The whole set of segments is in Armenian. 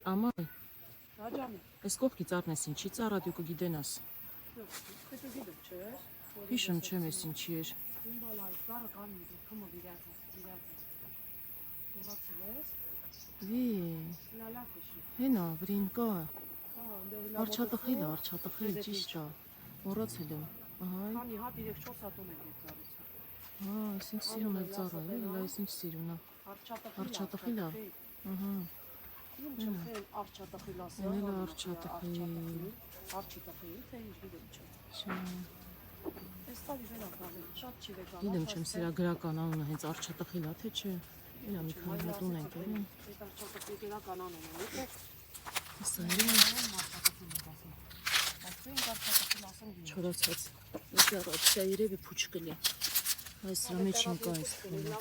Aman, Հաջամի։ այս կողքից առնես ինչի ծառա դու կգիտենաս։ Պետք է գիտեմ, չէ՞։ Հիշում չեմ ես ինչի էր։ Իմ բալայ, ծառը կան մի դեպքում վիրած։ Ուղացել ես։ Վի, Լալավ էշի։ հենա, վրին կա։ Արչատխիլը։ Արչատխիլ, ճիշտ է։ Մոռացել եմ։ Ահա։ Քանի հատ 3-4 հատ ունեմ այդ ծառից։ Հա, այսինչ սիրուն է ծառը, լա այսինչ սիրուն է։ Արչատխիլը։ Ահա։ Իմ չեմ խել արչատխիլ ասել։ Էնելա արչատխիլ։ Արչատխիլ, թե ինչ գիտեմ չեմ։ Չէ։ Այս տարի վեր ակալել, շատ չի վեկան։ Գիտեմ չեմ սրա գրական անունը հենց արչատխիլ է, թե չէ։ Էլա մի քանի հատ ունենք էլի։ Այդ արչատխիլ գրական անունն է, չէ՞։ Սա է։ Չորացած։ Դա երևի փուչ կլի։ Այս սրա մեջ իմ կա այս քունը։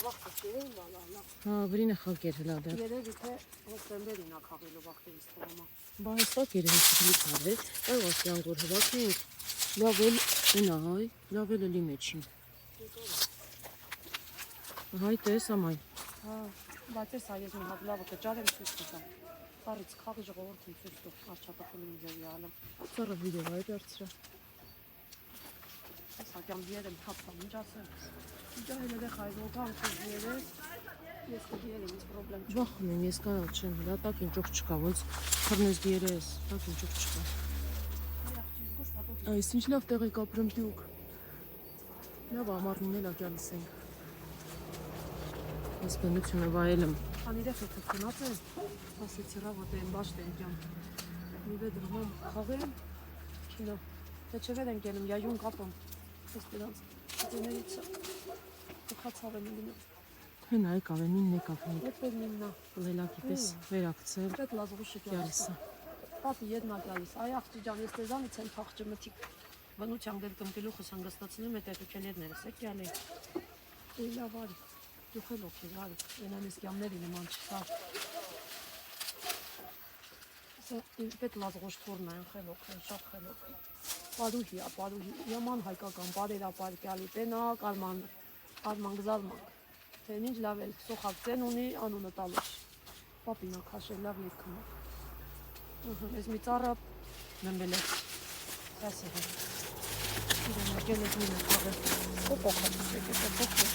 Հա, վրինը խակեր հլա դեռ։ Երևի թե հոկտեմբերին ա խաղելու վախտերից թվամա։ Բա հստակ երևի չլիք արել, կարող ասյան որ հվակնենք, լավ էլ ունա հայ, լավ էլ էլի մեջին։ Հայ տես ամայ։ Հա, բայց ես այս մի հատ լավը կճարեմ ցույց տամ։ Բարից խաղի ժողովրդին ցույց տամ, արչատախիլին ձևի ալեմ։ Ծառը վիդեո այր արծրա։ Սակյամ դիերեմ թափամ, ինչ ասեմ։ Ինչ այլևս հայվողան քեզ ես կդիերեմ, ինչ պրոբլեմ չկա։ Վախում եմ, ես կարող չեմ, հլա տակ ինճող չկա, ոնց խրնես դիերես, տակ ինճող չկա։ Այս ինչ լավ տեղ եք ապրում դուք։ Լավ ամառնին էլ ակյալիս ենք։ Ես բնությունը վայելեմ։ Քանի դեպք կգնաց է, ասեցի ռավոտ են բաշտեն ջան։ Մի վեդրում խաղեմ, քինո։ Թե չվեր են գնում, յայուն կապում։ Ես դրանց դեներից խացավ եմ գնում։ Հենա եկավ են, ինն եկավ են։ Այդ միննա։ Լելակի պես վերակցել։ Այդ լազողի շիկյալիսը։ Պապի յետնա գալիս։ Այ աղջի ջան, ես դեզանից եմ փախճը մտիկ։ Բնության դեպքում գլուխս հանգստացնում է տետուկելերներս, է կյալի։ Լավ արի։ Դու խելոք ես արի։ Ենանես կյամների նման չկա։ Պետ լազողոշ թորնա են խելոք, են շատ խելոք։ Պարուհի, պարուհի, յաման հայկական բարերապար կյալի, տենակ, արման գզարմանք։ Թե ինչ լավ էլ սոխակ ծեն ունի, անունը տալոշ։ Պապինա քաշել լավ երկում է։ Ես մի ծառը նմբել է։ Հասի հա։ Իրեն ագել ես մինը խաղը։ Պոպոխը, եկե պոպոխը։